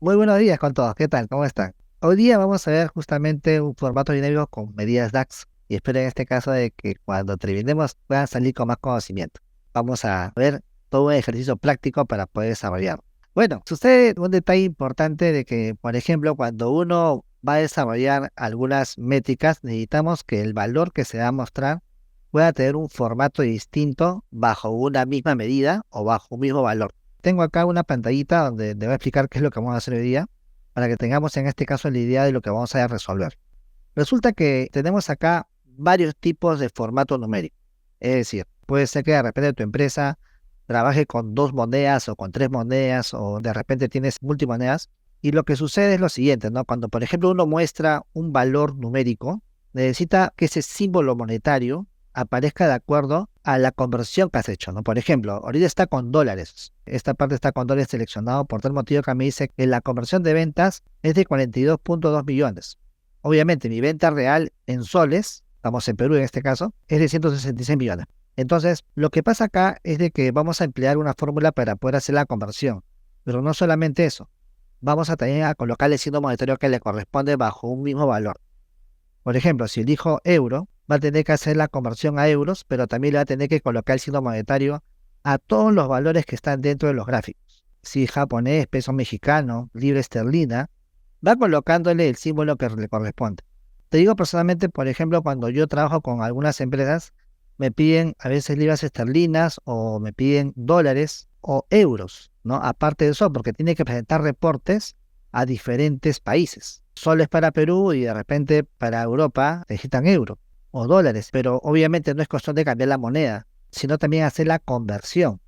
Muy buenos días con todos, ¿qué tal? ¿Cómo están? Hoy día vamos a ver justamente un formato dinámico con medidas DAX y espero en este caso de que cuando terminemos puedan salir con más conocimiento. Vamos a ver todo un ejercicio práctico para poder desarrollar. Bueno, sucede un detalle importante de que, por ejemplo, cuando uno va a desarrollar algunas métricas, necesitamos que el valor que se va a mostrar pueda tener un formato distinto bajo una misma medida o bajo un mismo valor. Tengo acá una pantallita donde te voy a explicar qué es lo que vamos a hacer hoy día para que tengamos en este caso la idea de lo que vamos a resolver. Resulta que tenemos acá varios tipos de formato numérico. Es decir, puede ser que de repente tu empresa trabaje con dos monedas o con tres monedas o de repente tienes multimonedas. Y lo que sucede es lo siguiente, ¿no? Cuando, por ejemplo, uno muestra un valor numérico, necesita que ese símbolo monetario aparezca de acuerdo a la conversión que has hecho, ¿no? Por ejemplo, ahorita está con dólares. Esta parte está con dólares seleccionado por tal motivo que me dice que la conversión de ventas es de 42.2 millones. Obviamente, mi venta real en soles, estamos en Perú en este caso, es de 166 millones. Entonces, lo que pasa acá es de que vamos a emplear una fórmula para poder hacer la conversión. Pero no solamente eso, vamos a también a colocar el signo monetario que le corresponde bajo un mismo valor. Por ejemplo, si elijo euro, va a tener que hacer la conversión a euros, pero también le va a tener que colocar el signo monetario a todos los valores que están dentro de los gráficos. Si japonés, peso mexicano, libra esterlina, va colocándole el símbolo que le corresponde. Te digo personalmente, por ejemplo, cuando yo trabajo con algunas empresas, me piden a veces libras esterlinas o me piden dólares o euros, ¿no? Aparte de eso, porque tiene que presentar reportes a diferentes países. Soles para Perú y de repente para Europa necesitan euros o dólares, pero obviamente no es cuestión de cambiar la moneda, sino también hacer la conversión.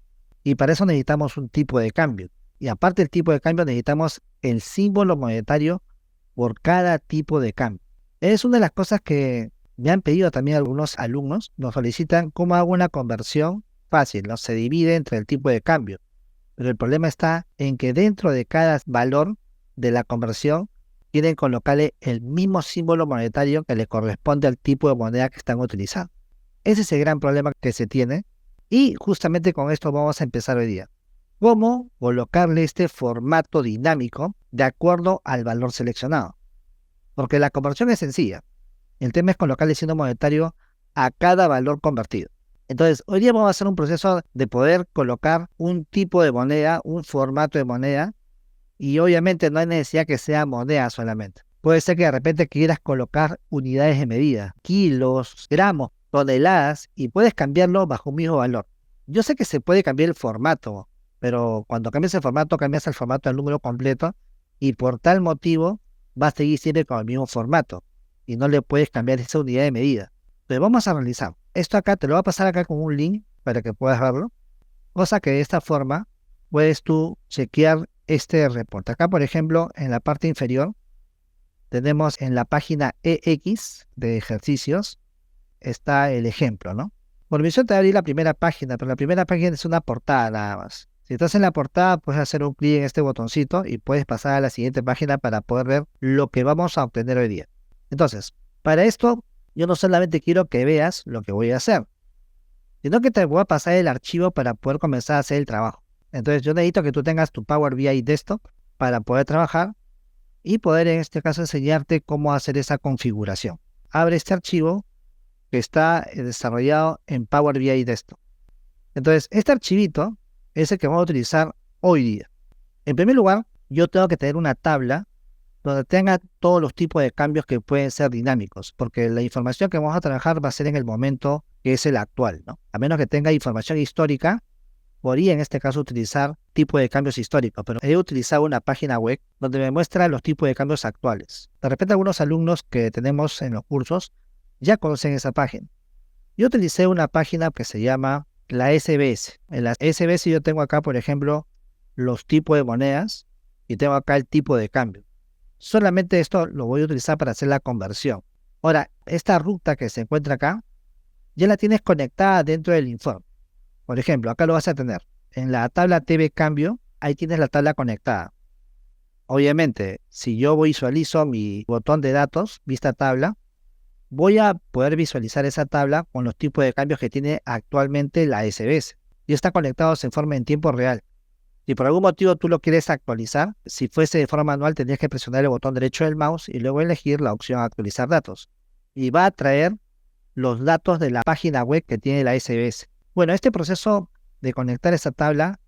Y para eso necesitamos un tipo de cambio. Y aparte del tipo de cambio, necesitamos el símbolo monetario por cada tipo de cambio. Es una de las cosas que me han pedido también algunos alumnos, nos solicitan cómo hago una conversión fácil, ¿no? Se divide entre el tipo de cambio. Pero el problema está en que dentro de cada valor de la conversión quieren colocarle el mismo símbolo monetario que le corresponde al tipo de moneda que están utilizando. Ese es el gran problema que se tiene y justamente con esto vamos a empezar hoy día. ¿Cómo colocarle este formato dinámico de acuerdo al valor seleccionado? Porque la conversión es sencilla. El tema es colocarle el signo monetario a cada valor convertido. Entonces, hoy día vamos a hacer un proceso de poder colocar un tipo de moneda, un formato de moneda, y obviamente no hay necesidad que sea moneda solamente. Puede ser que de repente quieras colocar unidades de medida, kilos, gramos, toneladas, y puedes cambiarlo bajo un mismo valor. Yo sé que se puede cambiar el formato, pero cuando cambias el formato, cambias el formato del número completo, y por tal motivo va a seguir siempre con el mismo formato, y no le puedes cambiar esa unidad de medida. Entonces vamos a realizar. Esto acá te lo voy a pasar acá con un link para que puedas verlo. Cosa que de esta forma puedes tú chequear este reporte. Acá, por ejemplo, en la parte inferior, tenemos en la página EX de ejercicios, está el ejemplo, ¿no? Por misión te va a abrir la primera página, pero la primera página es una portada nada más. Si estás en la portada, puedes hacer un clic en este botoncito y puedes pasar a la siguiente página para poder ver lo que vamos a obtener hoy día. Entonces, para esto, yo no solamente quiero que veas lo que voy a hacer, sino que te voy a pasar el archivo para poder comenzar a hacer el trabajo. Entonces yo necesito que tú tengas tu Power BI Desktop para poder trabajar y poder en este caso enseñarte cómo hacer esa configuración. Abre este archivo que está desarrollado en Power BI Desktop. Entonces este archivito es el que vamos a utilizar hoy día. En primer lugar, yo tengo que tener una tabla donde tenga todos los tipos de cambios que pueden ser dinámicos, porque la información que vamos a trabajar va a ser en el momento que es el actual, ¿no? A menos que tenga información histórica, podría en este caso utilizar tipo de cambios históricos, pero he utilizado una página web donde me muestra los tipos de cambios actuales. De repente algunos alumnos que tenemos en los cursos ya conocen esa página. Yo utilicé una página que se llama la SBS. En la SBS yo tengo acá, por ejemplo, los tipos de monedas y tengo acá el tipo de cambio. Solamente esto lo voy a utilizar para hacer la conversión. Ahora, esta ruta que se encuentra acá, ya la tienes conectada dentro del informe. Por ejemplo, acá lo vas a tener. En la tabla TV Cambio, ahí tienes la tabla conectada. Obviamente, si yo visualizo mi botón de datos, vista tabla, voy a poder visualizar esa tabla con los tipos de cambios que tiene actualmente la SBS. Y está conectado en forma en tiempo real. Si por algún motivo tú lo quieres actualizar, si fuese de forma manual, tendrías que presionar el botón derecho del mouse y luego elegir la opción actualizar datos. Y va a traer los datos de la página web que tiene la SBS. Bueno, este proceso de conectar esta tabla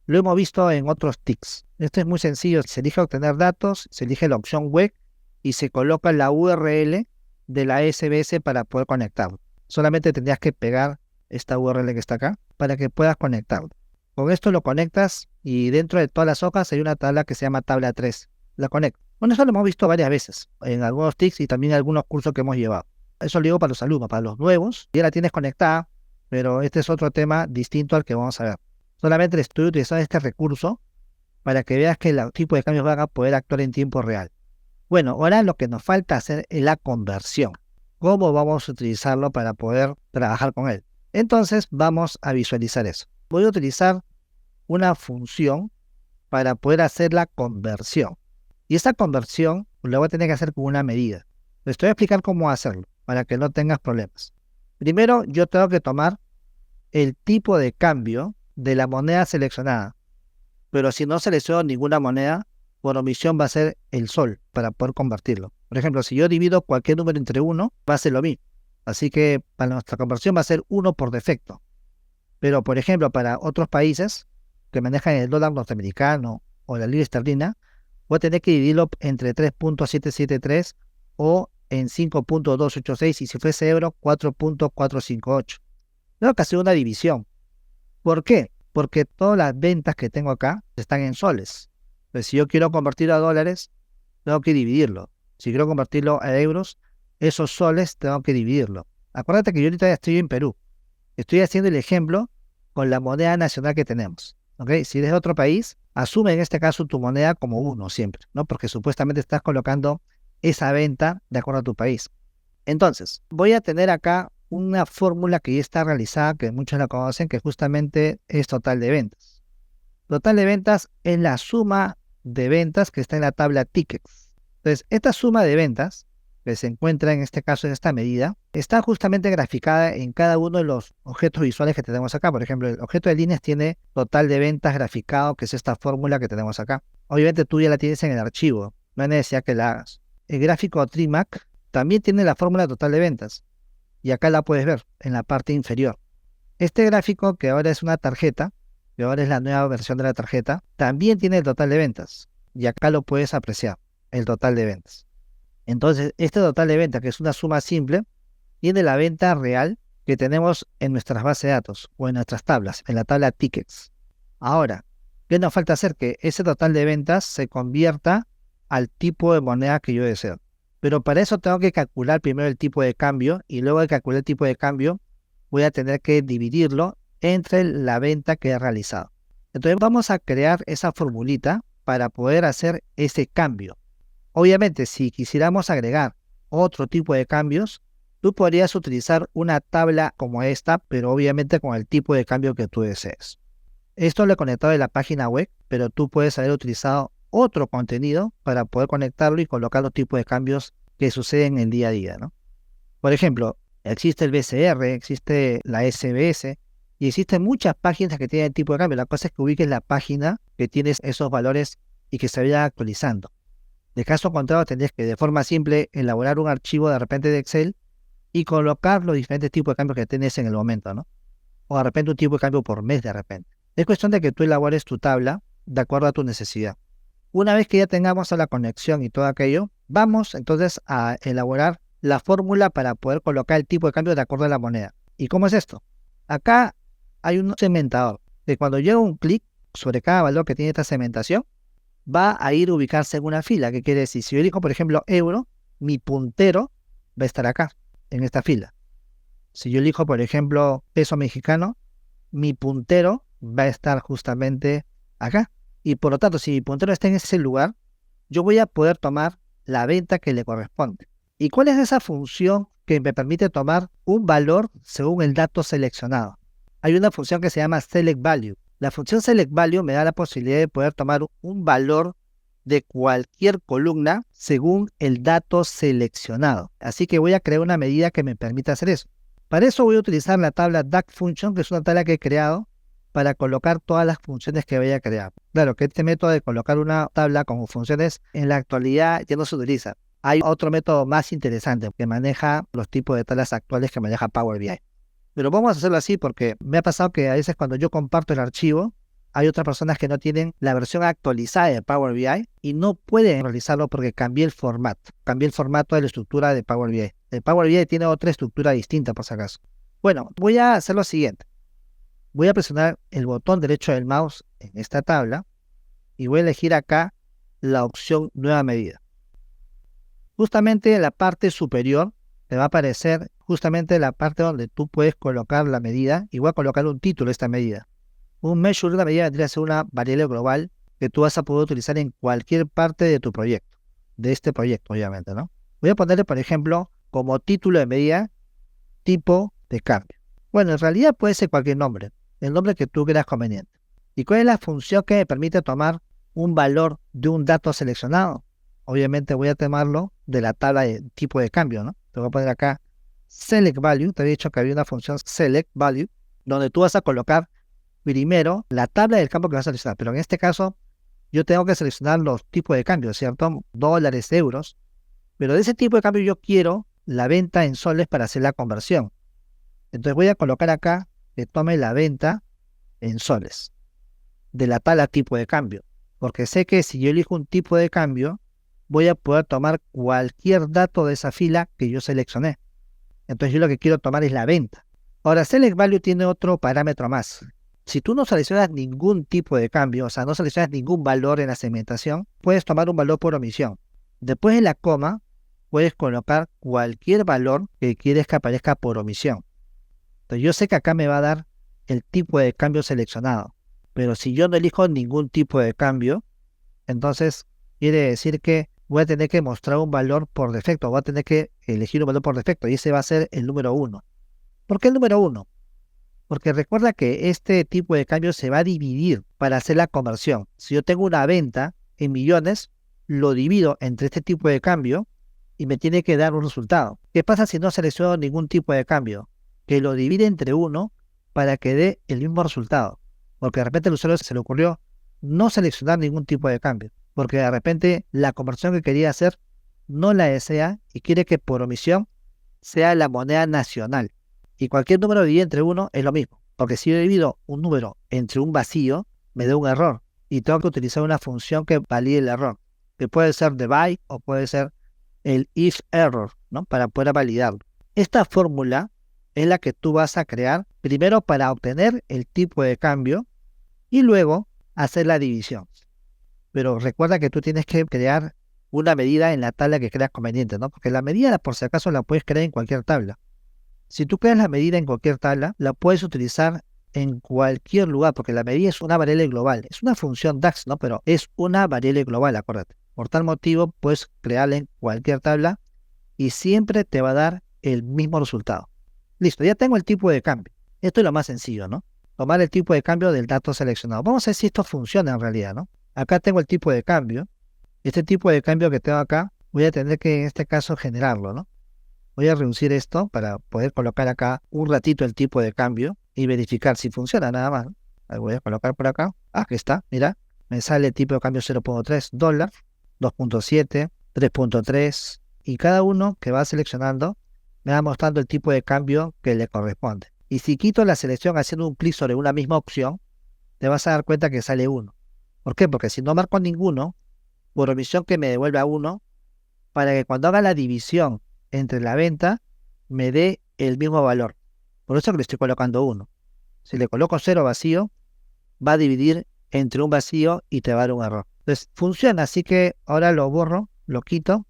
lo hemos visto en otros TICs. Esto es muy sencillo. Se elige obtener datos, se elige la opción web y se coloca la URL de la SBS para poder conectarlo. Solamente tendrías que pegar esta URL que está acá para que puedas conectarlo. Con esto lo conectas y dentro de todas las hojas hay una tabla que se llama tabla 3. La conectas. Bueno, eso lo hemos visto varias veces en algunos TICs y también en algunos cursos que hemos llevado. Eso lo digo para los alumnos, para los nuevos. Ya la tienes conectada, pero este es otro tema distinto al que vamos a ver. Solamente le estoy utilizando este recurso para que veas que el tipo de cambios van a poder actuar en tiempo real. Bueno, ahora lo que nos falta hacer es la conversión. ¿Cómo vamos a utilizarlo para poder trabajar con él? Entonces vamos a visualizar eso. Voy a utilizar una función para poder hacer la conversión. Y esta conversión la voy a tener que hacer con una medida. Les voy a explicar cómo hacerlo para que no tengas problemas. Primero, yo tengo que tomar el tipo de cambio de la moneda seleccionada. Pero si no selecciono ninguna moneda, por omisión va a ser el sol para poder convertirlo. Por ejemplo, si yo divido cualquier número entre 1, va a ser lo mismo. Así que para nuestra conversión va a ser 1 por defecto. Pero, por ejemplo, para otros países que manejan el dólar norteamericano o la libra esterlina, voy a tener que dividirlo entre 3.773 o en 5.286 y si fuese euro, 4.458. Tengo que hacer una división. ¿Por qué? Porque todas las ventas que tengo acá están en soles. Pues si yo quiero convertirlo a dólares, tengo que dividirlo. Si quiero convertirlo a euros, esos soles tengo que dividirlo. Acuérdate que yo ahorita estoy en Perú. Estoy haciendo el ejemplo con la moneda nacional que tenemos. ¿Okay? Si eres de otro país, asume en este caso tu moneda como 1 siempre, ¿no? Porque supuestamente estás colocando esa venta de acuerdo a tu país. Entonces, voy a tener acá una fórmula que ya está realizada, que muchos la conocen, que justamente es total de ventas. Total de ventas es la suma de ventas que está en la tabla tickets. Entonces, esta suma de ventas, que se encuentra en este caso en esta medida, está justamente graficada en cada uno de los objetos visuales que tenemos acá. Por ejemplo, el objeto de líneas tiene total de ventas graficado, que es esta fórmula que tenemos acá. Obviamente tú ya la tienes en el archivo, no hay necesidad que la hagas. El gráfico Trimac también tiene la fórmula total de ventas. Y acá la puedes ver en la parte inferior. Este gráfico, que ahora es una tarjeta, que ahora es la nueva versión de la tarjeta, también tiene el total de ventas. Y acá lo puedes apreciar, el total de ventas. Entonces, este total de ventas, que es una suma simple, tiene la venta real que tenemos en nuestras bases de datos o en nuestras tablas, en la tabla tickets. Ahora, ¿qué nos falta hacer? Que ese total de ventas se convierta al tipo de moneda que yo deseo. Pero para eso tengo que calcular primero el tipo de cambio y luego de calcular el tipo de cambio voy a tener que dividirlo entre la venta que he realizado. Entonces vamos a crear esa formulita para poder hacer ese cambio. Obviamente, si quisiéramos agregar otro tipo de cambios, tú podrías utilizar una tabla como esta, pero obviamente con el tipo de cambio que tú desees. Esto lo he conectado de la página web, pero tú puedes haber utilizado otro contenido para poder conectarlo y colocar los tipos de cambios que suceden en el día a día, ¿no? Por ejemplo, existe el BCR, existe la SBS y existen muchas páginas que tienen el tipo de cambio. La cosa es que ubiques la página que tienes esos valores y que se vaya actualizando. De caso contrario, tendrías que de forma simple elaborar un archivo de repente de Excel y colocar los diferentes tipos de cambios que tienes en el momento, ¿no? O de repente un tipo de cambio por mes de repente. Es cuestión de que tú elabores tu tabla de acuerdo a tu necesidad. Una vez que ya tengamos la conexión y todo aquello, vamos entonces a elaborar la fórmula para poder colocar el tipo de cambio de acuerdo a la moneda. ¿Y cómo es esto? Acá hay un segmentador que cuando llega un clic sobre cada valor que tiene esta segmentación, va a ir a ubicarse en una fila. ¿Qué quiere decir? Si yo elijo, por ejemplo, euro, mi puntero va a estar acá, en esta fila. Si yo elijo, por ejemplo, peso mexicano, mi puntero va a estar justamente acá. Y por lo tanto, si mi puntero está en ese lugar, yo voy a poder tomar la venta que le corresponde. ¿Y cuál es esa función que me permite tomar un valor según el dato seleccionado? Hay una función que se llama Select Value. La función Select Value me da la posibilidad de poder tomar un valor de cualquier columna según el dato seleccionado. Así que voy a crear una medida que me permita hacer eso. Para eso voy a utilizar la tabla DAX Function, que es una tabla que he creado para colocar todas las funciones que vaya a crear. Claro que este método de colocar una tabla con funciones en la actualidad ya no se utiliza. Hay otro método más interesante que maneja los tipos de tablas actuales que maneja Power BI. Pero vamos a hacerlo así porque me ha pasado que a veces cuando yo comparto el archivo, hay otras personas que no tienen la versión actualizada de Power BI y no pueden realizarlo porque cambié el formato de la estructura de Power BI. El Power BI tiene otra estructura distinta por si acaso. Bueno, voy a hacer lo siguiente. Voy a presionar el botón derecho del mouse en esta tabla y voy a elegir acá la opción Nueva medida. Justamente en la parte superior te va a aparecer justamente la parte donde tú puedes colocar la medida y voy a colocar un título a esta medida. Un measure de una medida vendría a ser una variable global que tú vas a poder utilizar en cualquier parte de tu proyecto, de este proyecto obviamente, ¿no? Voy a ponerle, por ejemplo, como título de medida, tipo de cambio. Bueno, en realidad puede ser cualquier nombre, el nombre que tú creas conveniente. ¿Y cuál es la función que me permite tomar un valor de un dato seleccionado? Obviamente voy a tomarlo de la tabla de tipo de cambio, ¿no? Te voy a poner acá select value, te había dicho que había una función select value, donde tú vas a colocar primero la tabla del campo que vas a seleccionar, pero en este caso yo tengo que seleccionar los tipos de cambio, ¿cierto? Dólares, euros, pero de ese tipo de cambio yo quiero la venta en soles para hacer la conversión. Entonces voy a colocar acá que tome la venta en soles de la tabla tipo de cambio, porque sé que si yo elijo un tipo de cambio, voy a poder tomar cualquier dato de esa fila que yo seleccioné. Entonces yo lo que quiero tomar es la venta. Ahora, Select Value tiene otro parámetro más. Si tú no seleccionas ningún tipo de cambio, o sea, no seleccionas ningún valor en la segmentación, puedes tomar un valor por omisión. Después de la coma, puedes colocar cualquier valor que quieres que aparezca por omisión. Entonces yo sé que acá me va a dar el tipo de cambio seleccionado, pero si yo no elijo ningún tipo de cambio, entonces quiere decir que voy a tener que mostrar un valor por defecto, voy a tener que elegir un valor por defecto y ese va a ser el número 1. ¿Por qué el número 1? Porque recuerda que este tipo de cambio se va a dividir para hacer la conversión. Si yo tengo una venta en millones, lo divido entre este tipo de cambio y me tiene que dar un resultado. ¿Qué pasa si no selecciono ningún tipo de cambio? Que lo divide entre 1 para que dé el mismo resultado. Porque de repente al usuario se le ocurrió no seleccionar ningún tipo de cambio. Porque de repente la conversión que quería hacer no la desea y quiere que por omisión sea la moneda nacional. Y cualquier número dividido entre 1 es lo mismo. Porque si yo divido un número entre un vacío, me da un error. Y tengo que utilizar una función que valide el error. Que puede ser divide o puede ser el if error, ¿no? Para poder validarlo. Esta fórmula es la que tú vas a crear primero para obtener el tipo de cambio y luego hacer la división. Pero recuerda que tú tienes que crear una medida en la tabla que creas conveniente, ¿no? Porque la medida, por si acaso, la puedes crear en cualquier tabla. Si tú creas la medida en cualquier tabla, la puedes utilizar en cualquier lugar, porque la medida es una variable global. Es una función DAX, ¿no? Pero es una variable global, acuérdate. Por tal motivo, puedes crearla en cualquier tabla y siempre te va a dar el mismo resultado. Listo, ya tengo el tipo de cambio. Esto es lo más sencillo, ¿no? Tomar el tipo de cambio del dato seleccionado. Vamos a ver si esto funciona en realidad, ¿no? Acá tengo el tipo de cambio. Este tipo de cambio que tengo acá, voy a tener que en este caso generarlo, ¿no? Voy a reducir esto para poder colocar acá un ratito el tipo de cambio y verificar si funciona nada más, ¿no? Voy a colocar por acá. Aquí está, mira. Me sale el tipo de cambio 0.3 dólar, 2.7, 3.3 y cada uno que va seleccionando me va mostrando el tipo de cambio que le corresponde. Y si quito la selección haciendo un clic sobre una misma opción, te vas a dar cuenta que sale 1. ¿Por qué? Porque si no marco ninguno, por omisión que me devuelva 1, para que cuando haga la división entre la venta, me dé el mismo valor. Por eso que le estoy colocando 1. Si le coloco 0 vacío, va a dividir entre un vacío y te va a dar un error. Entonces funciona, así que ahora lo borro, lo quito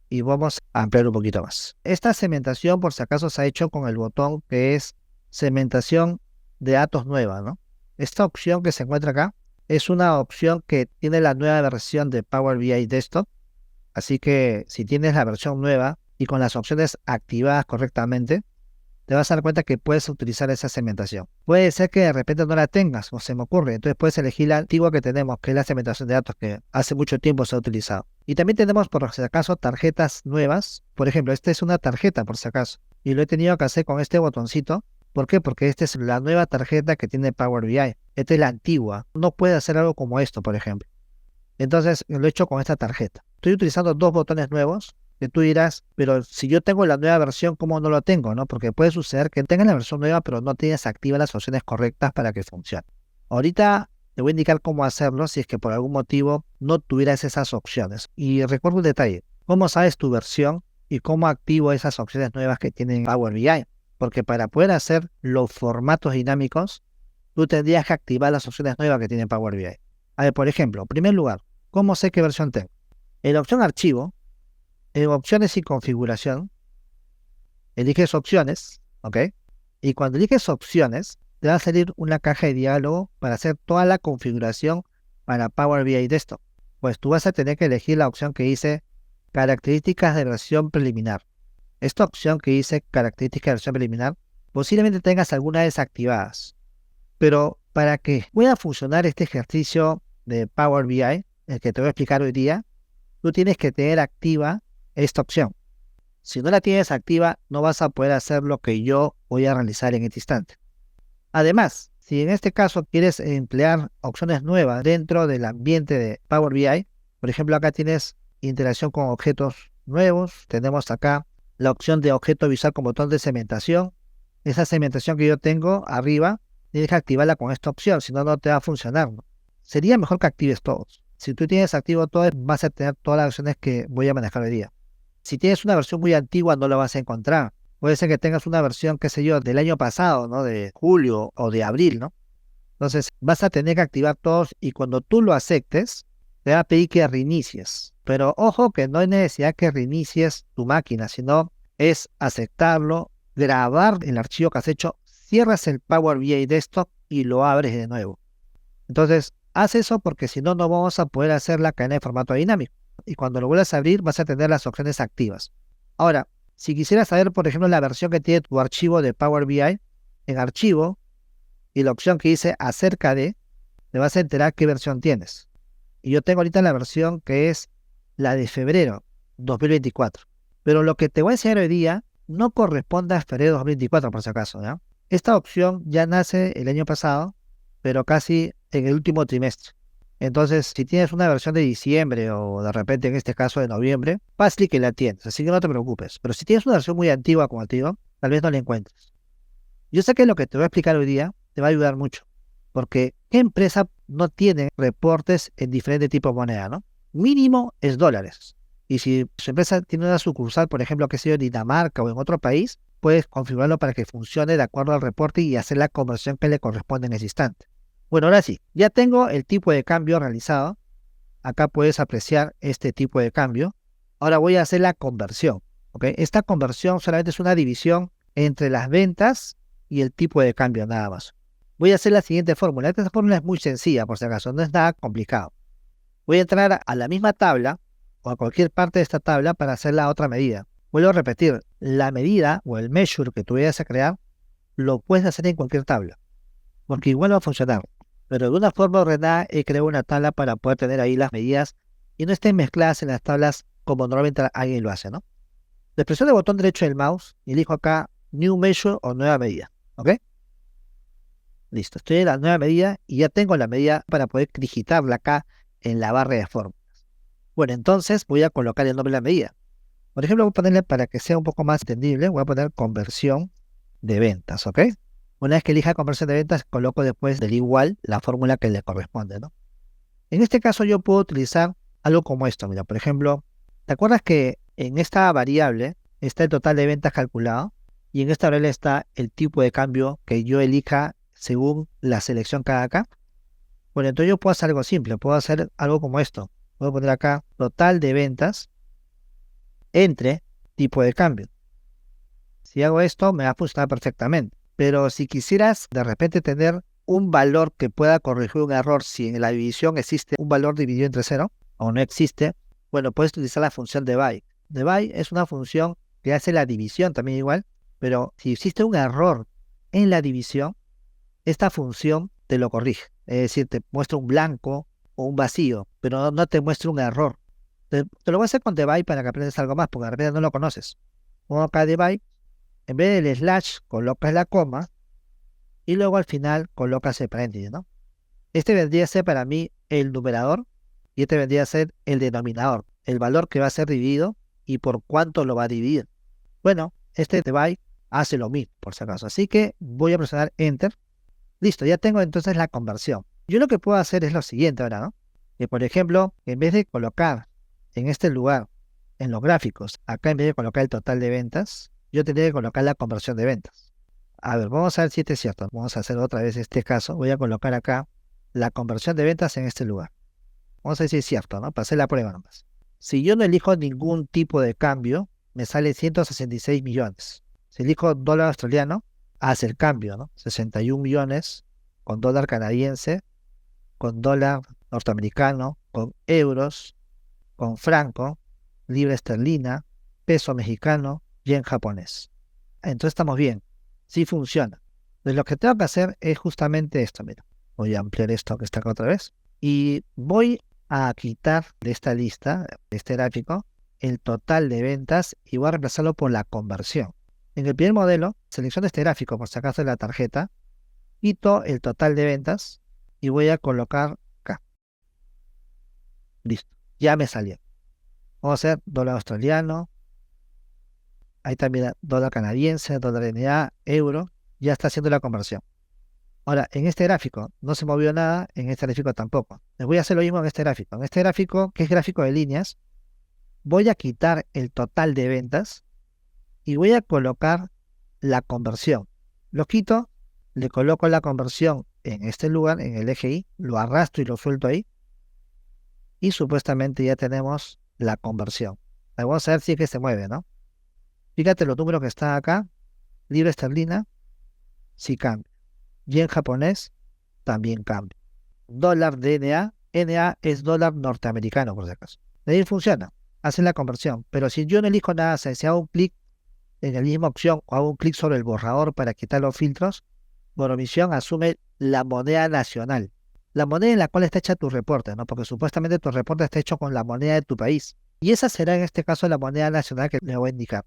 y vamos a ampliar un poquito más. Esta segmentación, por si acaso, se ha hecho con el botón que es segmentación de datos nueva, ¿no? Esta opción que se encuentra acá es una opción que tiene la nueva versión de Power BI Desktop. Así que si tienes la versión nueva y con las opciones activadas correctamente, te vas a dar cuenta que puedes utilizar esa segmentación. Puede ser que de repente no la tengas, o se me ocurre. Entonces puedes elegir la antigua que tenemos, que es la segmentación de datos, que hace mucho tiempo se ha utilizado. Y también tenemos, por si acaso, tarjetas nuevas. Por ejemplo, esta es una tarjeta, por si acaso. Y lo he tenido que hacer con este botoncito ¿Por qué? Porque esta es la nueva tarjeta que tiene Power BI. Esta es la antigua. No puede hacer algo como esto, por ejemplo. Entonces lo he hecho con esta tarjeta. Estoy utilizando dos botones nuevos que tú dirás, pero si yo tengo la nueva versión, ¿cómo no lo tengo, no? Porque puede suceder que tengas la versión nueva, pero no tienes activas las opciones correctas para que funcione. Ahorita te voy a indicar cómo hacerlo si es que por algún motivo no tuvieras esas opciones. Y recuerda un detalle, ¿cómo sabes tu versión y cómo activo esas opciones nuevas que tiene Power BI? Porque para poder hacer los formatos dinámicos, tú tendrías que activar las opciones nuevas que tiene Power BI. A ver, por ejemplo, en primer lugar, ¿cómo sé qué versión tengo? En la opción archivo, en opciones y configuración, eliges opciones, ¿ok? Y cuando eliges opciones, te va a salir una caja de diálogo para hacer toda la configuración para Power BI Desktop. Pues tú vas a tener que elegir la opción que dice características de versión preliminar. Esta opción que dice características de versión preliminar, posiblemente tengas algunas desactivadas. Pero para que pueda funcionar este ejercicio de Power BI, el que te voy a explicar hoy día, tú tienes que tener activa esta opción. Si no la tienes activa, no vas a poder hacer lo que yo voy a realizar en este instante. Además, si en este caso quieres emplear opciones nuevas dentro del ambiente de Power BI, por ejemplo, acá tienes interacción con objetos nuevos, tenemos acá la opción de objeto visual con botón de segmentación. Esa segmentación que yo tengo arriba, tienes que activarla con esta opción, si no, no te va a funcionar, ¿no? Sería mejor que actives todos. Si tú tienes activo todo, vas a tener todas las opciones que voy a manejar hoy día. Si tienes una versión muy antigua, no la vas a encontrar. Puede ser que tengas una versión, qué sé yo, del año pasado, ¿no? De julio o de abril, ¿no? Entonces, vas a tener que activar todos y cuando tú lo aceptes, te va a pedir que reinicies. Pero ojo que no hay necesidad que reinicies tu máquina, sino es aceptarlo, grabar el archivo que has hecho, cierras el Power BI Desktop y lo abres de nuevo. Entonces, haz eso porque si no, no vamos a poder hacer la cadena de formato dinámico. Y cuando lo vuelvas a abrir, vas a tener las opciones activas. Ahora, si quisieras saber, por ejemplo, la versión que tiene tu archivo de Power BI, en archivo, y la opción que dice acerca de, te vas a enterar qué versión tienes. Y yo tengo ahorita la versión que es la de febrero 2024. Pero lo que te voy a enseñar hoy día no corresponde a febrero 2024, por si acaso, ¿ya? Esta opción ya nace el año pasado, pero casi en el último trimestre. Entonces, si tienes una versión de diciembre o de repente en este caso de noviembre, fácil que la tienes, así que no te preocupes. Pero si tienes una versión muy antigua, como te digo, tal vez no la encuentres. Yo sé que lo que te voy a explicar hoy día te va a ayudar mucho, porque ¿qué empresa no tiene reportes en diferentes tipos de moneda, no? Mínimo es dólares. Y si su empresa tiene una sucursal, por ejemplo, que sea en Dinamarca o en otro país, puedes configurarlo para que funcione de acuerdo al reporte y hacer la conversión que le corresponde en ese instante. Bueno, ahora sí, ya tengo el tipo de cambio realizado. Acá puedes apreciar este tipo de cambio. Ahora voy a hacer la conversión, ¿ok? Esta conversión solamente es una división entre las ventas y el tipo de cambio, nada más. Voy a hacer la siguiente fórmula. Esta fórmula es muy sencilla, por si acaso, no es nada complicado. Voy a entrar a la misma tabla o a cualquier parte de esta tabla para hacer la otra medida. Vuelvo a repetir, la medida o el measure que tú vayas a crear, lo puedes hacer en cualquier tabla, porque igual va a funcionar. Pero de una forma ordenada he creado una tabla para poder tener ahí las medidas y no estén mezcladas en las tablas como normalmente alguien lo hace, ¿no? Le presiono el botón derecho del mouse y elijo acá New Measure o nueva medida, ¿ok? Listo, estoy en la nueva medida y ya tengo la medida para poder digitarla acá en la barra de fórmulas. Bueno, entonces voy a colocar el nombre de la medida. Por ejemplo, voy a ponerle, para que sea un poco más entendible, voy a poner conversión de ventas, ¿ok? Una vez que elija conversión de ventas, coloco después del igual la fórmula que le corresponde, ¿no? En este caso yo puedo utilizar algo como esto. Mira, por ejemplo, ¿te acuerdas que en esta variable está el total de ventas calculado? Y en esta variable está el tipo de cambio que yo elija según la selección que haga acá. Bueno, entonces yo puedo hacer algo simple. Puedo hacer algo como esto. Puedo poner acá total de ventas entre tipo de cambio. Si hago esto, me va a funcionar perfectamente. Pero si quisieras de repente tener un valor que pueda corregir un error, si en la división existe un valor dividido entre cero o no existe, bueno, puedes utilizar la función divide. Divide es una función que hace la división también igual, pero si existe un error en la división, esta función te lo corrige. Es decir, te muestra un blanco o un vacío, pero no te muestra un error. Te lo voy a hacer con divide para que aprendas algo más, porque de repente no lo conoces. Pongo acá divide. En vez del slash colocas la coma y luego al final colocas el paréntesis, ¿no? Este vendría a ser para mí el numerador y este vendría a ser el denominador, el valor que va a ser dividido y por cuánto lo va a dividir. Bueno, este divide hace lo mismo, por si acaso. Así que voy a presionar Enter. Listo, ya tengo entonces la conversión. Yo lo que puedo hacer es lo siguiente ahora, ¿no? Que por ejemplo, en vez de colocar en este lugar, en los gráficos, acá en vez de colocar el total de ventas, yo tendría que colocar la conversión de ventas. A ver, vamos a ver si este es cierto. Vamos a hacer otra vez este caso. Voy a colocar acá la conversión de ventas en este lugar. Vamos a ver si es cierto, ¿no? Para hacer la prueba nomás. Si yo no elijo ningún tipo de cambio, me sale 166 millones. Si elijo dólar australiano, hace el cambio, ¿no? 61 millones con dólar canadiense, con dólar norteamericano, con euros, con franco, libra esterlina, peso mexicano, yen japonés. Entonces estamos bien, sí funciona. Entonces lo que tengo que hacer es justamente esto, mira. Voy a ampliar esto que está acá otra vez. Y voy a quitar de esta lista, de este gráfico, el total de ventas y voy a reemplazarlo por la conversión. En el primer modelo, selecciono este gráfico por si acaso de la tarjeta, quito el total de ventas y voy a colocar acá. Listo, ya me salió. Vamos a hacer dólar australiano, ahí también dólar canadiense, dólar NA, euro, ya está haciendo la conversión. Ahora, en este gráfico no se movió nada, en este gráfico tampoco. Les voy a hacer lo mismo en este gráfico. En este gráfico, que es gráfico de líneas, voy a quitar el total de ventas y voy a colocar la conversión. Lo quito, le coloco la conversión en este lugar, en el eje Y, lo arrastro y lo suelto ahí, y supuestamente ya tenemos la conversión. Vamos a ver si es que se mueve, ¿no? Fíjate los números que están acá. Libra esterlina, sí cambia. Yen japonés, también cambia. Dólar DNA, NA es dólar norteamericano, por si acaso. De ahí funciona, hacen la conversión. Pero si yo no elijo nada, si hago un clic en la misma opción o hago un clic sobre el borrador para quitar los filtros, por omisión asume la moneda nacional. La moneda en la cual está hecha tu reporte, ¿no? Porque supuestamente tu reporte está hecho con la moneda de tu país. Y esa será en este caso la moneda nacional que le voy a indicar.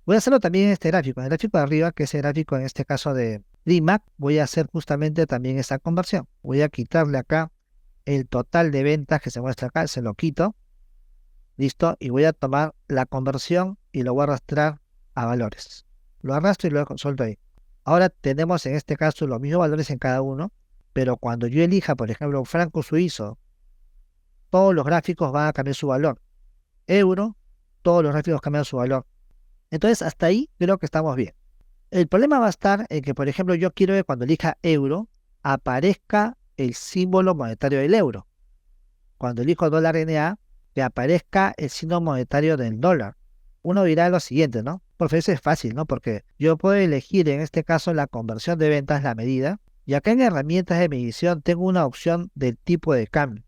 Voy a hacerlo también en este gráfico. En el gráfico de arriba, que es el gráfico en este caso de DIMAC, voy a hacer justamente también esa conversión. Voy a quitarle acá el total de ventas que se muestra acá, se lo quito. Listo. Y voy a tomar la conversión y lo voy a arrastrar a valores. Lo arrastro y lo suelto ahí. Ahora tenemos en este caso los mismos valores en cada uno, pero cuando yo elija, por ejemplo, un franco suizo, todos los gráficos van a cambiar su valor. Euro, todos los gráficos cambian su valor. Entonces, hasta ahí creo que estamos bien. El problema va a estar en que, por ejemplo, yo quiero que cuando elija euro, aparezca el símbolo monetario del euro. Cuando elijo dólar NA, que aparezca el signo monetario del dólar. Uno dirá lo siguiente, ¿no? Por eso es fácil, ¿no? Porque yo puedo elegir en este caso la conversión de ventas, la medida, y acá en herramientas de medición tengo una opción del tipo de cambio.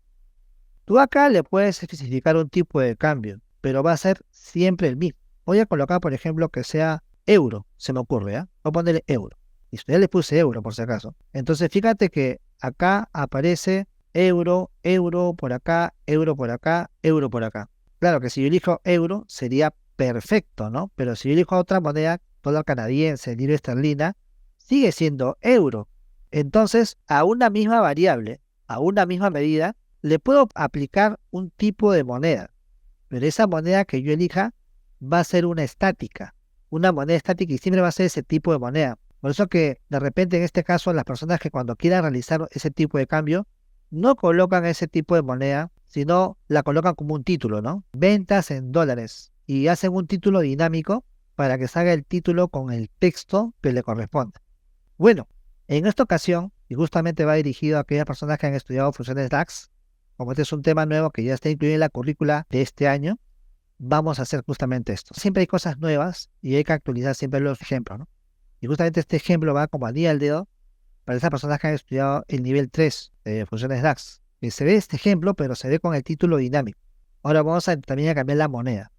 Tú acá le puedes especificar un tipo de cambio, pero va a ser siempre el mismo. Voy a colocar, por ejemplo, que sea euro, se me ocurre, ¿ya? Voy a ponerle euro. Listo, ya le puse euro por si acaso. Entonces, fíjate que acá aparece euro, euro por acá, euro por acá, euro por acá. Claro que si yo elijo euro sería perfecto, ¿no? Pero si yo elijo otra moneda, dólar canadiense, libra esterlina, sigue siendo euro. Entonces, a una misma variable, a una misma medida, le puedo aplicar un tipo de moneda. Pero esa moneda que yo elija va a ser una estática. Una moneda estática y siempre va a ser ese tipo de moneda. Por eso que de repente en este caso las personas que cuando quieran realizar ese tipo de cambio no colocan ese tipo de moneda, sino la colocan como un título, ¿no? Ventas en dólares. Y hacen un título dinámico para que salga el título con el texto que le corresponda. Bueno, en esta ocasión, y justamente va dirigido a aquellas personas que han estudiado funciones DAX, como este es un tema nuevo que ya está incluido en la currícula de este año, vamos a hacer justamente esto. Siempre hay cosas nuevas y hay que actualizar siempre los ejemplos, ¿no? Y justamente este ejemplo va como anillo al dedo para esas personas que han estudiado el nivel 3 de funciones DAX. Y se ve este ejemplo, pero se ve con el título dinámico. Ahora vamos a también a cambiar la moneda.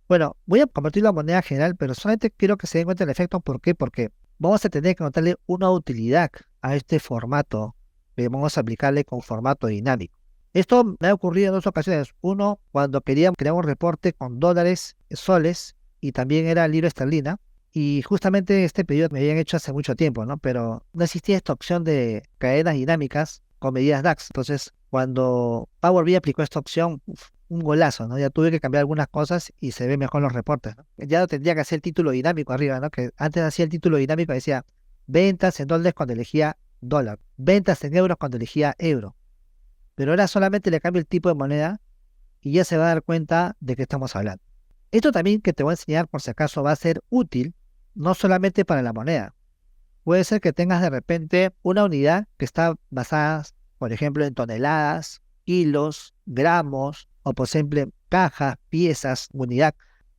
Bueno, voy a convertir la moneda general, pero solamente quiero que se den cuenta del efecto. ¿Por qué? Porque vamos a tener que notarle una utilidad a este formato que vamos a aplicarle con formato dinámico. Esto me ha ocurrido en dos ocasiones. Uno, cuando queríamos crear un reporte con dólares, soles y también era libra esterlina. Y justamente este pedido me habían hecho hace mucho tiempo, ¿no? Pero no existía esta opción de cadenas dinámicas con medidas DAX. Entonces, cuando Power BI aplicó esta opción, un golazo, ¿no? Ya tuve que cambiar algunas cosas y se ve mejor los reportes, ¿no? Ya no tendría que hacer el título dinámico arriba, ¿no? Que antes hacía el título dinámico, decía ventas en dólares cuando elegía dólar, ventas en euros cuando elegía euro. Pero ahora solamente le cambio el tipo de moneda y ya se va a dar cuenta de qué estamos hablando. Esto también que te voy a enseñar por si acaso va a ser útil, no solamente para la moneda. Puede ser que tengas de repente una unidad que está basada, por ejemplo, en toneladas, kilos, gramos, o por ejemplo, cajas, piezas, unidad.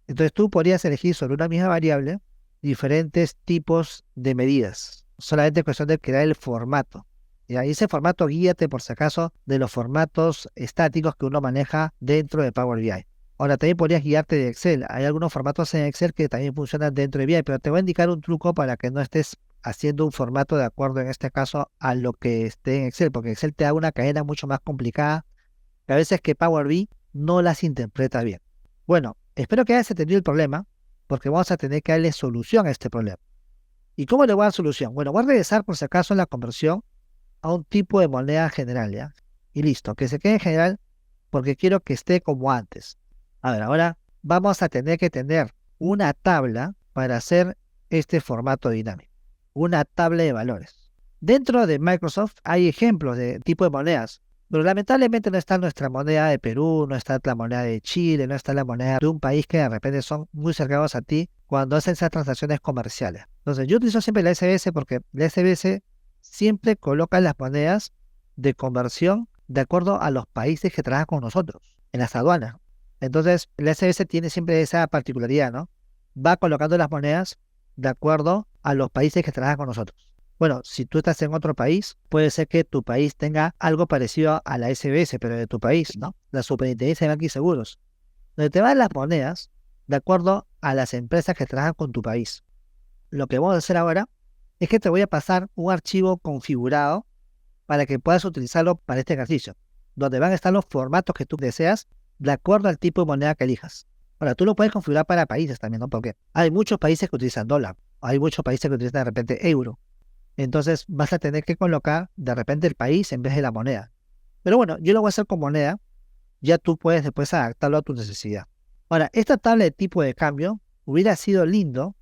Entonces tú podrías elegir sobre una misma variable diferentes tipos de medidas. Solamente es cuestión de crear el formato. Y ahí ese formato guíate por si acaso de los formatos estáticos que uno maneja dentro de Power BI. Ahora también podrías guiarte de Excel. Hay algunos formatos en Excel que también funcionan dentro de BI, pero te voy a indicar un truco para que no estés haciendo un formato de acuerdo en este caso a lo que esté en Excel, porque Excel te da una cadena mucho más complicada, que a veces que Power BI no las interpreta bien. Bueno, espero que hayas entendido el problema, porque vamos a tener que darle solución a este problema. ¿Y cómo le voy a dar solución? Bueno, voy a regresar por si acaso en la conversión a un tipo de moneda general, ¿ya? Y listo, que se quede en general porque quiero que esté como antes. A ver, ahora vamos a tener que tener una tabla para hacer este formato dinámico, una tabla de valores. Dentro de Microsoft hay ejemplos de tipo de monedas, pero lamentablemente no está nuestra moneda de Perú, no está la moneda de Chile, no está la moneda de un país que de repente son muy cercanos a ti cuando hacen esas transacciones comerciales. Entonces yo utilizo siempre la SBS porque la SBS siempre coloca las monedas de conversión de acuerdo a los países que trabajan con nosotros en las aduanas. Entonces, el SBS tiene siempre esa particularidad, ¿no? Va colocando las monedas de acuerdo a los países que trabajan con nosotros. Bueno, si tú estás en otro país, puede ser que tu país tenga algo parecido a la SBS, pero de tu país, ¿no? La Superintendencia de Bancos y Seguros, donde te van las monedas de acuerdo a las empresas que trabajan con tu país. Lo que vamos a hacer ahora es que te voy a pasar un archivo configurado para que puedas utilizarlo para este ejercicio, donde van a estar los formatos que tú deseas de acuerdo al tipo de moneda que elijas. Ahora, tú lo puedes configurar para países también, ¿no? Porque hay muchos países que utilizan dólar, hay muchos países que utilizan de repente euro. Entonces vas a tener que colocar de repente el país en vez de la moneda. Pero bueno, yo lo voy a hacer con moneda, ya tú puedes después adaptarlo a tu necesidad. Ahora, esta tabla de tipo de cambio hubiera sido lindo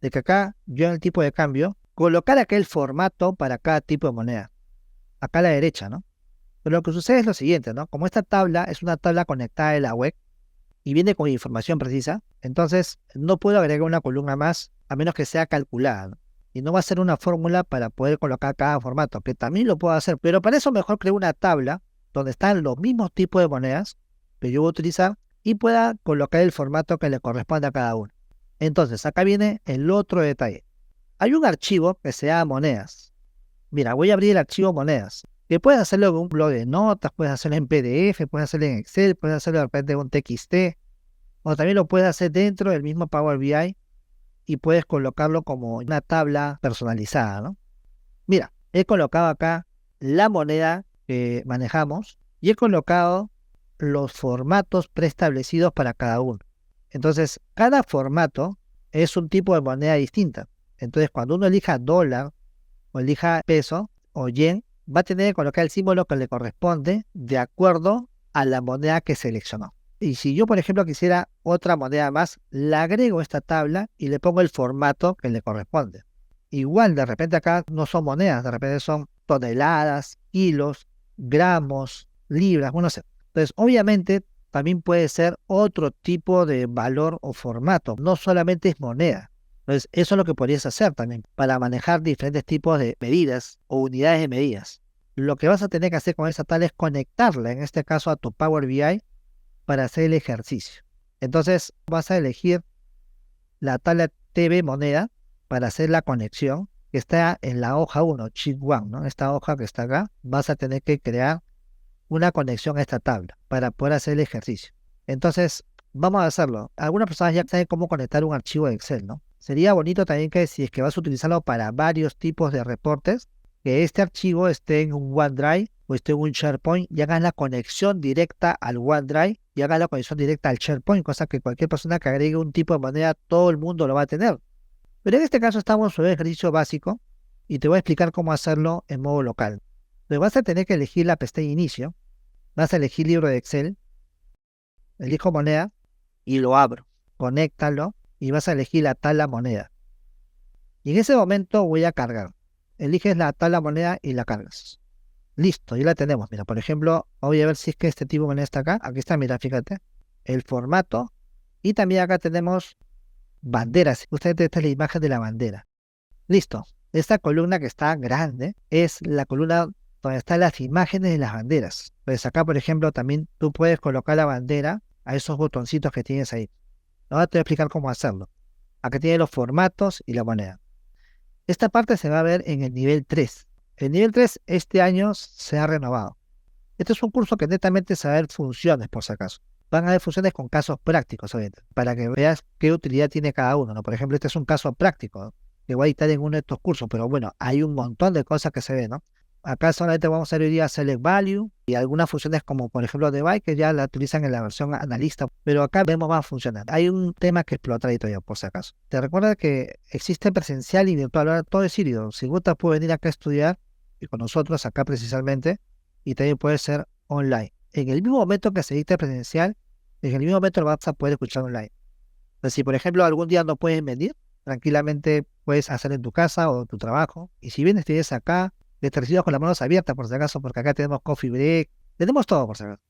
de que acá yo en el tipo de cambio colocar acá el formato para cada tipo de moneda. Acá a la derecha, ¿no? Pero lo que sucede es lo siguiente, ¿no? Como esta tabla es una tabla conectada de la web y viene con información precisa, entonces no puedo agregar una columna más a menos que sea calculada, ¿no? Y no va a ser una fórmula para poder colocar cada formato, que también lo puedo hacer, pero para eso mejor creo una tabla donde están los mismos tipos de monedas que yo voy a utilizar y pueda colocar el formato que le corresponde a cada uno. Entonces, acá viene el otro detalle. Hay un archivo que se llama monedas. Mira, voy a abrir el archivo monedas, que puedes hacerlo en un blog de notas, puedes hacerlo en PDF, puedes hacerlo en Excel, puedes hacerlo de repente en un TXT, o también lo puedes hacer dentro del mismo Power BI y puedes colocarlo como una tabla personalizada, ¿no? Mira, he colocado acá la moneda que manejamos y he colocado los formatos preestablecidos para cada uno. Entonces, cada formato es un tipo de moneda distinta. Entonces, cuando uno elija dólar o elija peso o yen, va a tener que colocar el símbolo que le corresponde de acuerdo a la moneda que seleccionó. Y si yo, por ejemplo, quisiera otra moneda más, la agrego a esta tabla y le pongo el formato que le corresponde. Igual, de repente acá no son monedas, de repente son toneladas, kilos, gramos, libras, bueno, no sé. Entonces, obviamente, también puede ser otro tipo de valor o formato, no solamente es moneda. Entonces, eso es lo que podrías hacer también para manejar diferentes tipos de medidas o unidades de medidas. Lo que vas a tener que hacer con esta tabla es conectarla, en este caso, a tu Power BI para hacer el ejercicio. Entonces, vas a elegir la tabla TV moneda para hacer la conexión que está en la hoja 1, sheet 1, ¿no? Esta hoja que está acá, vas a tener que crear una conexión a esta tabla para poder hacer el ejercicio. Entonces, vamos a hacerlo. Algunas personas ya saben cómo conectar un archivo de Excel, ¿no? Sería bonito también que si es que vas a utilizarlo para varios tipos de reportes, que este archivo esté en un OneDrive o esté en un SharePoint y hagas la conexión directa al OneDrive y hagas la conexión directa al SharePoint, cosa que cualquier persona que agregue un tipo de moneda, todo el mundo lo va a tener. Pero en este caso estamos en un ejercicio básico y te voy a explicar cómo hacerlo en modo local. Entonces vas a tener que elegir la pestaña inicio, vas a elegir libro de Excel, elijo moneda y lo abro. Conéctalo y vas a elegir la tabla moneda. Y en ese momento voy a cargar. Eliges la tabla moneda y la cargas. Listo, ya la tenemos. Mira, por ejemplo, voy a ver si es que este tipo de moneda está acá. Aquí está, mira, fíjate. El formato. Y también acá tenemos banderas. Justamente esta es la imagen de la bandera. Listo. Esta columna que está grande es la columna donde están las imágenes de las banderas. Pues acá, por ejemplo, también tú puedes colocar la bandera a esos botoncitos que tienes ahí. Ahora te voy a explicar cómo hacerlo. Acá tiene los formatos y la moneda. Esta parte se va a ver en el nivel 3. El nivel 3 este año se ha renovado. Este es un curso que netamente se va a ver funciones, por si acaso. Van a ver funciones con casos prácticos, obviamente, para que veas qué utilidad tiene cada uno, ¿no? Por ejemplo, este es un caso práctico, ¿no? Que voy a dictar en uno de estos cursos, pero bueno, hay un montón de cosas que se ven, ¿no? Acá solamente vamos a ver hoy día Select Value y algunas funciones como por ejemplo Divide que ya la utilizan en la versión analista, pero acá vemos más funciones. Hay un tema que explotar ahí todavía por si acaso. Te recuerda que existe presencial y virtual, ahora todo es híbrido. Si gustas puedes venir acá a estudiar y con nosotros acá precisamente y también puede ser online. En el mismo momento que se dicte presencial, en el mismo momento lo vas a poder escuchar online. Entonces, si por ejemplo algún día no puedes venir, tranquilamente puedes hacer en tu casa o en tu trabajo. Y si vienes, tienes acá, te recibes con las manos abiertas por si acaso, porque acá tenemos coffee break, tenemos todo por si acaso.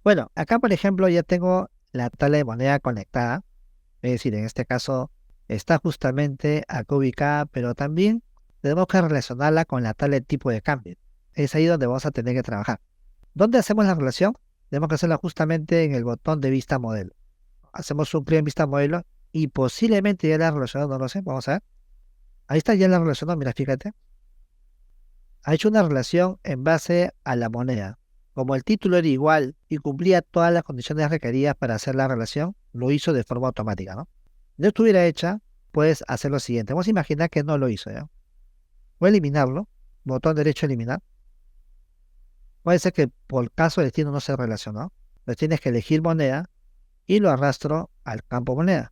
Bueno, acá por ejemplo ya tengo la tabla de moneda conectada, es decir, en este caso está justamente acá ubicada, pero también tenemos que relacionarla con la tabla de tipo de cambio. Es ahí donde vamos a tener que trabajar. ¿Dónde hacemos la relación? Tenemos que hacerla justamente en el botón de vista modelo. Hacemos un clic en vista modelo y posiblemente ya la relacionado, no lo sé, vamos a ver. Ahí está ya la relacionado, mira, fíjate. Ha hecho una relación en base a la moneda. Como el título era igual y cumplía todas las condiciones requeridas para hacer la relación, lo hizo de forma automática, ¿no? Si no estuviera hecha, puedes hacer lo siguiente. Vamos a imaginar que no lo hizo, ¿ya? Voy a eliminarlo. Botón derecho eliminar. Puede ser que por caso el destino no se relacionó. Entonces tienes que elegir moneda y lo arrastro al campo moneda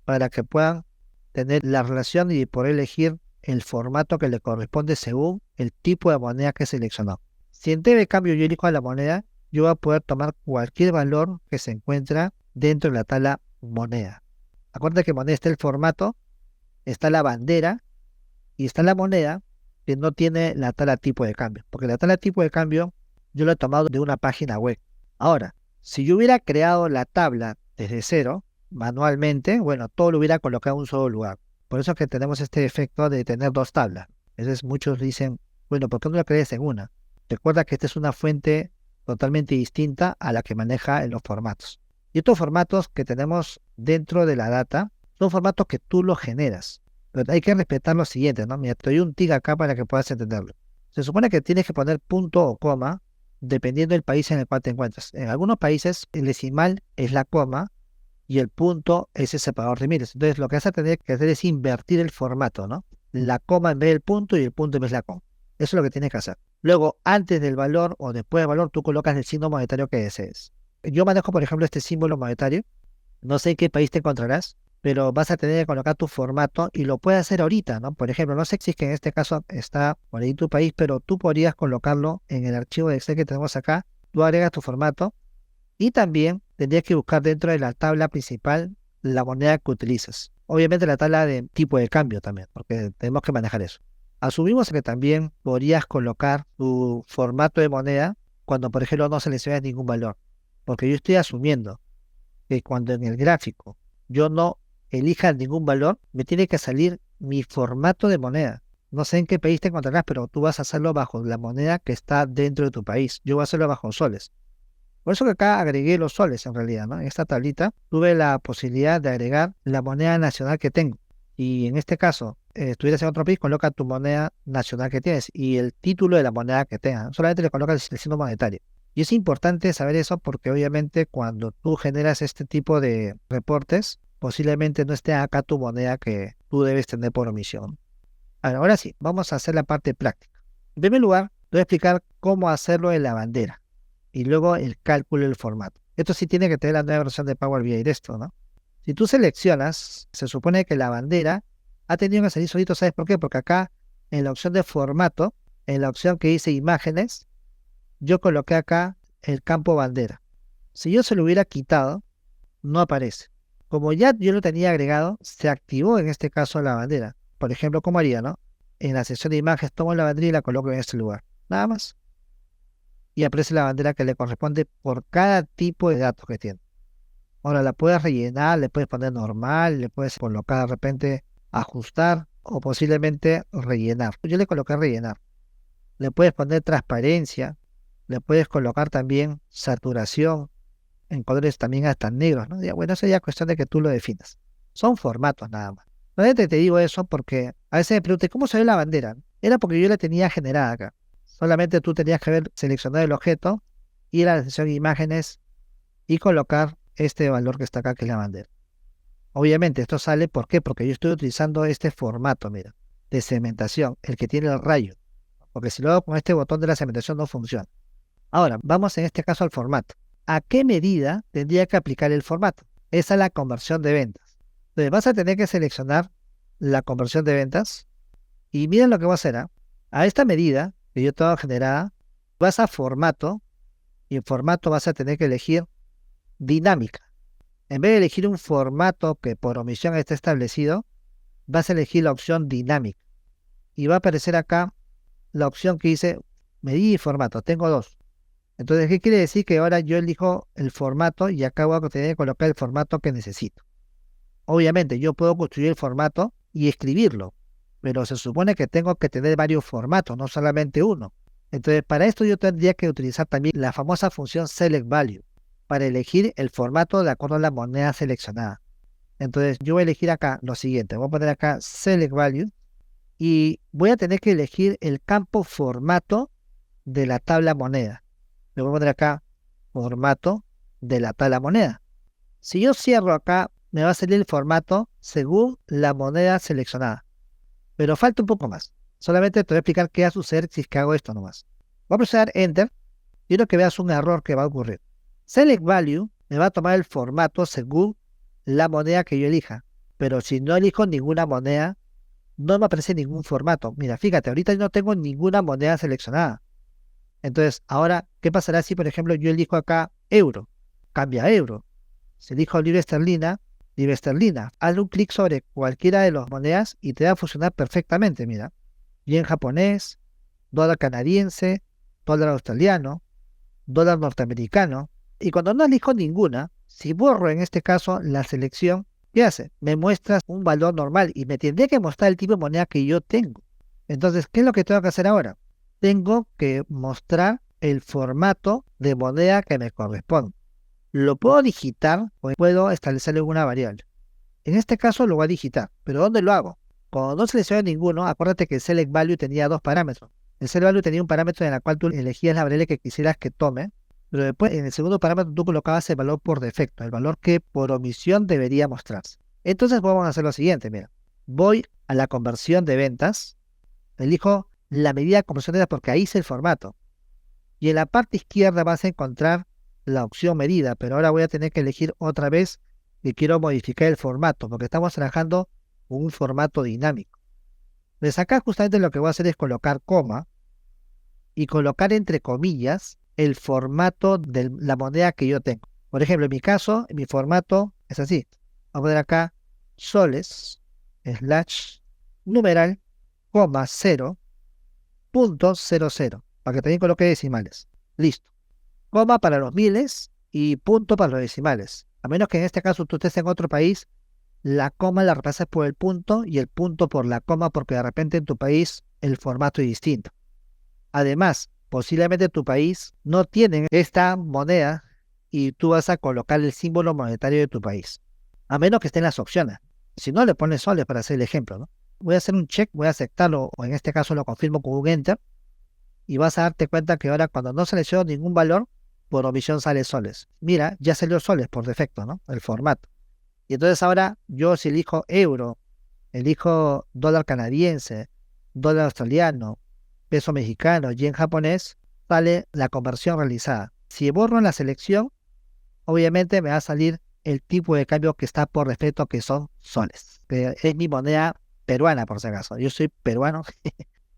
para que puedan tener la relación y poder elegir el formato que le corresponde según el tipo de moneda que seleccionó. Si en TV cambio yo elijo a la moneda, yo voy a poder tomar cualquier valor que se encuentra dentro de la tabla moneda. Acuérdate que moneda está el formato, está la bandera y está la moneda que no tiene la tabla tipo de cambio, porque la tabla tipo de cambio yo lo he tomado de una página web. Ahora, si yo hubiera creado la tabla desde cero, manualmente, bueno, todo lo hubiera colocado en un solo lugar. Por eso es que tenemos este efecto de tener dos tablas. Entonces muchos dicen, bueno, ¿por qué no lo crees en una? Recuerda que esta es una fuente totalmente distinta a la que maneja en los formatos. Y estos formatos que tenemos dentro de la data son formatos que tú los generas. Pero hay que respetar lo siguiente, ¿no? Mira, te doy un tic acá para que puedas entenderlo. Se supone que tienes que poner punto o coma dependiendo del país en el cual te encuentras. En algunos países el decimal es la coma y el punto es el separador de miles. Entonces lo que vas a tener que hacer es invertir el formato, ¿no? La coma en vez del punto y el punto en vez de la coma. Eso es lo que tienes que hacer. Luego, antes del valor o después del valor, tú colocas el signo monetario que desees. Yo manejo, por ejemplo, este símbolo monetario. No sé en qué país te encontrarás, pero vas a tener que colocar tu formato y lo puedes hacer ahorita, ¿no? Por ejemplo, no sé si es que en este caso está por ahí tu país, pero tú podrías colocarlo en el archivo de Excel que tenemos acá. Tú agregas tu formato y también tendrías que buscar dentro de la tabla principal la moneda que utilizas. Obviamente la tabla de tipo de cambio también, porque tenemos que manejar eso. Asumimos que también podrías colocar tu formato de moneda cuando, por ejemplo, no seleccionas ningún valor, porque yo estoy asumiendo que cuando en el gráfico yo no elija ningún valor, me tiene que salir mi formato de moneda. No sé en qué país te encontrarás, pero tú vas a hacerlo bajo la moneda que está dentro de tu país. Yo voy a hacerlo bajo soles. Por eso que acá agregué los soles en realidad, ¿no? En esta tablita tuve la posibilidad de agregar la moneda nacional que tengo. Y en este caso, estuvieras en otro país, coloca tu moneda nacional que tienes y el título de la moneda que tengas. Solamente le colocas el signo monetario. Y es importante saber eso porque obviamente cuando tú generas este tipo de reportes, posiblemente no esté acá tu moneda que tú debes tener por omisión. Ahora sí, vamos a hacer la parte práctica. En primer lugar, te voy a explicar cómo hacerlo en la bandera y luego el cálculo del formato. Esto sí tiene que tener la nueva versión de Power BI de esto, ¿no? Si tú seleccionas, se supone que la bandera Ha tenido que salir solito, ¿sabes por qué? Porque acá, en la opción de formato, en la opción que dice imágenes, yo coloqué acá el campo bandera. Si yo se lo hubiera quitado, no aparece. Como ya yo lo tenía agregado, se activó en este caso la bandera. Por ejemplo, ¿cómo haría, no? En la sección de imágenes tomo la bandera y la coloco en este lugar. Nada más. Y aparece la bandera que le corresponde por cada tipo de datos que tiene. Ahora la puedes rellenar, le puedes poner normal, le puedes colocar de repente ajustar o posiblemente rellenar. Yo le coloqué rellenar. Le puedes poner transparencia, le puedes colocar también saturación en colores también hasta negros, ¿no? Ya, bueno, eso ya es cuestión de que tú lo definas. Son formatos nada más. Realmente te digo eso porque a veces me pregunté, ¿cómo se ve la bandera? Era porque yo la tenía generada acá. Solamente tú tenías que haber seleccionado el objeto, ir a la sección de imágenes y colocar este valor que está acá, que es la bandera. Obviamente esto sale, ¿por qué? Porque yo estoy utilizando este formato, mira, de segmentación, el que tiene el rayo. Porque si lo hago con este botón de la segmentación no funciona. Ahora, vamos en este caso al formato. ¿A qué medida tendría que aplicar el formato? Esa es la conversión de ventas. Entonces vas a tener que seleccionar la conversión de ventas y miren lo que voy a hacer. A esta medida que yo tengo generada, vas a formato y en formato vas a tener que elegir dinámica. En vez de elegir un formato que por omisión está establecido, vas a elegir la opción dinámica y va a aparecer acá la opción que dice medida y formato. Tengo dos. Entonces, ¿qué quiere decir? Que ahora yo elijo el formato y acá voy a tener que colocar el formato que necesito. Obviamente, yo puedo construir el formato y escribirlo, pero se supone que tengo que tener varios formatos, no solamente uno. Entonces, para esto yo tendría que utilizar también la famosa función Select Value para elegir el formato de acuerdo a la moneda seleccionada. Entonces, yo voy a elegir acá lo siguiente. Voy a poner acá Select Value y voy a tener que elegir el campo formato de la tabla moneda. Le voy a poner acá formato de la tabla moneda. Si yo cierro acá, me va a salir el formato según la moneda seleccionada. Pero falta un poco más. Solamente te voy a explicar qué va a suceder si es que hago esto nomás. Voy a presionar Enter. Quiero que veas un error que va a ocurrir. Select Value me va a tomar el formato según la moneda que yo elija. Pero si no elijo ninguna moneda, no me aparece ningún formato. Mira, fíjate, ahorita no tengo ninguna moneda seleccionada. Entonces, ahora, ¿qué pasará si, por ejemplo, yo elijo acá euro? Cambia a euro. Si elijo libra esterlina, libra esterlina. Haz un clic sobre cualquiera de las monedas y te va a funcionar perfectamente, mira. Yen japonés, dólar canadiense, dólar australiano, dólar norteamericano. Y cuando no elijo ninguna, si borro en este caso la selección, ¿qué hace? Me muestra un valor normal y me tendría que mostrar el tipo de moneda que yo tengo. Entonces, ¿qué es lo que tengo que hacer ahora? Tengo que mostrar el formato de moneda que me corresponde. Lo puedo digitar o puedo establecerle una variable. En este caso lo voy a digitar, pero ¿dónde lo hago? Cuando no seleccione ninguno, acuérdate que el Select Value tenía dos parámetros. El Select Value tenía un parámetro en el cual tú elegías la variable que quisieras que tome, pero después en el segundo parámetro tú colocabas el valor por defecto, el valor que por omisión debería mostrarse. Entonces vamos a hacer lo siguiente, mira. Voy a la conversión de ventas, elijo la medida de conversión de ventas porque ahí es el formato. Y en la parte izquierda vas a encontrar la opción medida, pero ahora voy a tener que elegir otra vez que quiero modificar el formato, porque estamos trabajando con un formato dinámico. Pues acá justamente lo que voy a hacer es colocar coma y colocar entre comillas el formato de la moneda que yo tengo. Por ejemplo, en mi caso, mi formato es así. Vamos a poner acá soles, slash, numeral, coma, 0.00, para que también coloque decimales. Listo. Coma para los miles y punto para los decimales. A menos que en este caso tú estés en otro país, la coma la reemplazas por el punto y el punto por la coma porque de repente en tu país el formato es distinto. Además, posiblemente tu país no tiene esta moneda y tú vas a colocar el símbolo monetario de tu país. A menos que esté en las opciones. Si no, le pones soles para hacer el ejemplo, ¿no? Voy a hacer un check, voy a aceptarlo o en este caso lo confirmo con un enter y vas a darte cuenta que ahora cuando no selecciono ningún valor, por omisión sale soles. Mira, ya salió soles por defecto, ¿no? El formato. Y entonces ahora yo si elijo euro, elijo dólar canadiense, dólar australiano, peso mexicano, yen japonés, sale la conversión realizada. Si borro la selección, obviamente me va a salir el tipo de cambio que está por defecto, que son soles, que es mi moneda peruana por si acaso. Yo soy peruano,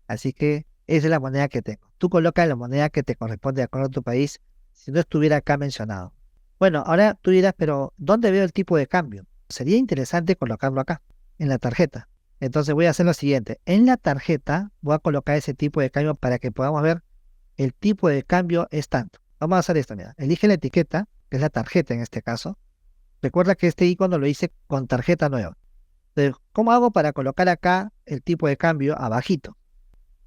así que esa es la moneda que tengo. Tú colocas la moneda que te corresponde de acuerdo a tu país, si no estuviera acá mencionado. Bueno, ahora tú dirás, pero ¿dónde veo el tipo de cambio? Sería interesante colocarlo acá, en la tarjeta. Entonces voy a hacer lo siguiente. En la tarjeta voy a colocar ese tipo de cambio para que podamos ver el tipo de cambio es tanto. Vamos a hacer esto, mira. Elige la etiqueta, que es la tarjeta en este caso. Recuerda que este icono lo hice con tarjeta nueva. Entonces, ¿cómo hago para colocar acá el tipo de cambio abajito?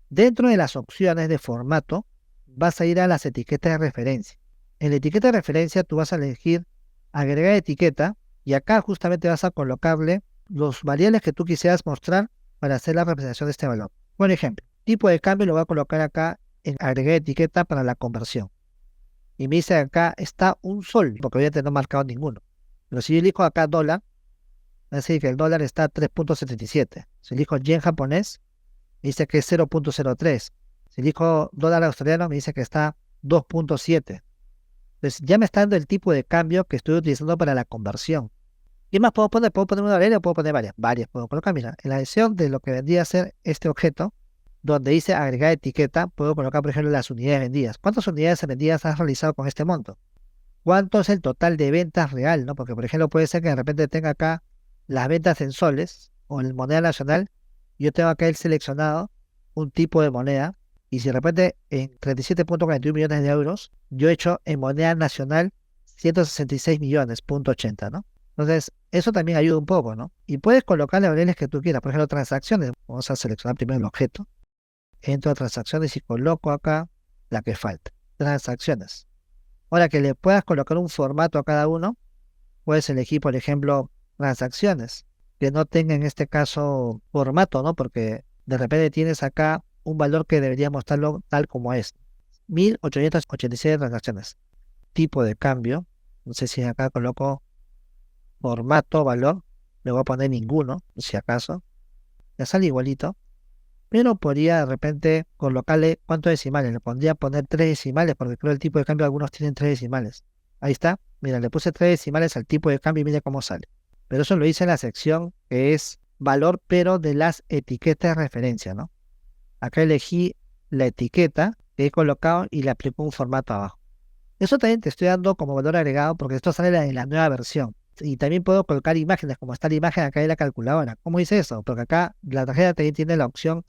Dentro de las opciones de formato, vas a ir a las etiquetas de referencia. En la etiqueta de referencia tú vas a elegir agregar etiqueta y acá justamente vas a colocarle los variables que tú quisieras mostrar para hacer la representación de este valor. Por ejemplo, tipo de cambio lo voy a colocar acá en agregar etiqueta para la conversión. Y me dice acá está un sol, porque obviamente no he marcado ninguno. Pero si yo elijo acá dólar, va a decir que el dólar está a 3.77. Si elijo yen japonés, me dice que es 0.03. Si elijo dólar australiano, me dice que está 2.7. Entonces ya me está dando el tipo de cambio que estoy utilizando para la conversión. ¿Qué más puedo poner? ¿Puedo poner una variable o puedo poner varias? Varias puedo colocar. Mira, en la edición de lo que vendría a ser este objeto, donde dice agregar etiqueta, puedo colocar, por ejemplo, las unidades vendidas. ¿Cuántas unidades vendidas has realizado con este monto? ¿Cuánto es el total de ventas real? ¿No? Porque, por ejemplo, puede ser que de repente tenga acá las ventas en soles o en moneda nacional. Yo tengo acá el seleccionado un tipo de moneda. Y si de repente en 37.41 millones de euros, yo he hecho en moneda nacional 166 millones, punto 80, ¿no? Entonces, eso también ayuda un poco, ¿no? Y puedes colocar las variables que tú quieras. Por ejemplo, transacciones. Vamos a seleccionar primero el objeto. Entro a transacciones y coloco acá la que falta. Transacciones. Ahora que le puedas colocar un formato a cada uno, puedes elegir, por ejemplo, transacciones que no tengan en este caso formato, ¿no? Porque de repente tienes acá un valor que debería mostrarlo tal como es. 1887 transacciones. Tipo de cambio. No sé si acá coloco formato, valor. Le voy a poner ninguno, si acaso. Ya sale igualito. Pero podría de repente colocarle cuántos decimales. Le pondría poner 3 decimales porque creo el tipo de cambio algunos tienen 3 decimales. Ahí está. Mira, le puse 3 decimales al tipo de cambio y mira cómo sale. Pero eso lo hice en la sección que es valor, pero de las etiquetas de referencia, ¿no? Acá elegí la etiqueta que he colocado y le aplico un formato abajo. Eso también te estoy dando como valor agregado porque esto sale en la nueva versión. Y también puedo colocar imágenes, como está la imagen acá de la calculadora. ¿Cómo hice eso? Porque acá la tarjeta también tiene la opción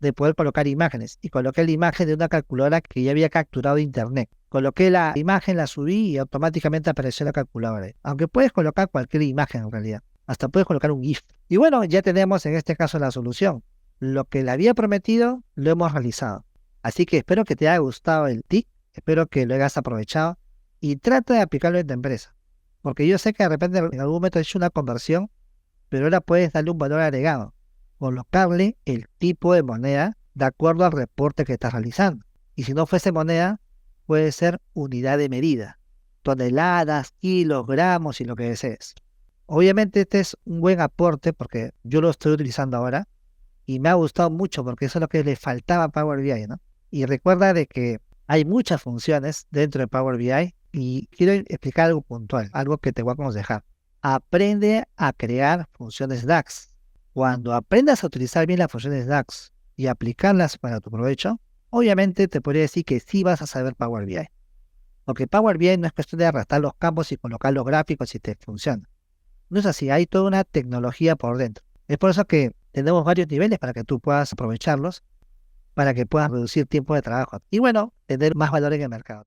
de poder colocar imágenes. Y coloqué la imagen de una calculadora que ya había capturado de internet. Coloqué la imagen, la subí y automáticamente apareció la calculadora. Aunque puedes colocar cualquier imagen en realidad. Hasta puedes colocar un GIF. Y bueno, ya tenemos en este caso la solución. Lo que le había prometido, lo hemos realizado. Así que espero que te haya gustado el tip. Espero que lo hayas aprovechado. Y trata de aplicarlo en tu empresa. Porque yo sé que de repente en algún momento has hecho una conversión, pero ahora puedes darle un valor agregado. Colocarle el tipo de moneda de acuerdo al reporte que estás realizando. Y si no fuese moneda, puede ser unidad de medida, toneladas, kilos, gramos y lo que desees. Obviamente este es un buen aporte porque yo lo estoy utilizando ahora y me ha gustado mucho porque eso es lo que le faltaba a Power BI, ¿no? Y recuerda de que hay muchas funciones dentro de Power BI y quiero explicar algo puntual, algo que te voy a aconsejar. Aprende a crear funciones DAX. Cuando aprendas a utilizar bien las funciones DAX y aplicarlas para tu provecho, obviamente te podría decir que sí vas a saber Power BI. Porque Power BI no es cuestión de arrastrar los campos y colocar los gráficos y te funciona. No es así, hay toda una tecnología por dentro. Es por eso que tenemos varios niveles para que tú puedas aprovecharlos, para que puedas reducir tiempo de trabajo y bueno, tener más valor en el mercado.